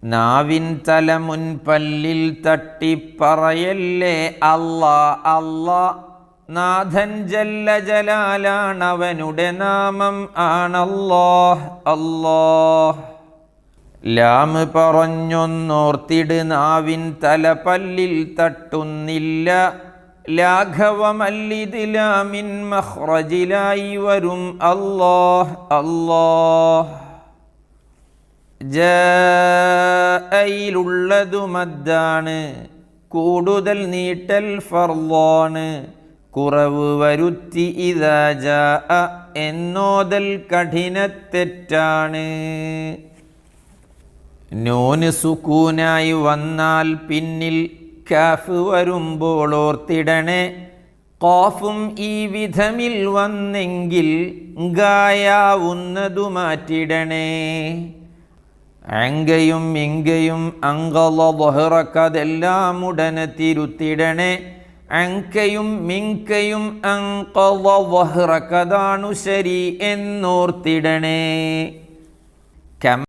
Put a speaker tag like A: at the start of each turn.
A: നാവിൻ തല മുൻപല്ലിൽ തട്ടിപ്പറയല്ലേ അല്ലാ അല്ലാ. നാഥൻ ജല്ല ജലാലാണവനുടെ നാമം ആണല്ലാഹ് അല്ലാഹ്. ലാമ് പറഞ്ഞൊന്നോർത്തിട് നാവിൻ തല പല്ലിൽ തട്ടുന്നില്ല. ലാഘവമല്ലിത് ലാമിൻ മഖ്റജിലായി വരും അല്ലാഹ് അല്ലാഹ്. ജാഅയിലുള്ളതു മദ്ദാണ്, കൂടുതൽ നീട്ടൽ ഫർളാണ്. കുറവ് വരുത്തി ഇദാ ജാഅ എന്നോദൽ കഠിനത്തെറ്റാണ്. നൂന് സുക്കൂനായി വന്നാൽ പിന്നിൽ കാഫ് വരുമ്പോൾ ഓർത്തിടണേ. ഖാഫും ഈ വിധമിൽ വന്നെങ്കിൽ ഗായാവുന്നതു മാറ്റിടണേ. അങ്കയും ഇങ്കയും അങ്കള ദഹ്റക്കതെല്ലാം ഉടനെ തിരുത്തിടണേ. അങ്കയും മിങ്കയും അങ്കള ദഹ്റക്കതാണു ശരി എന്നോർത്തിടണേ.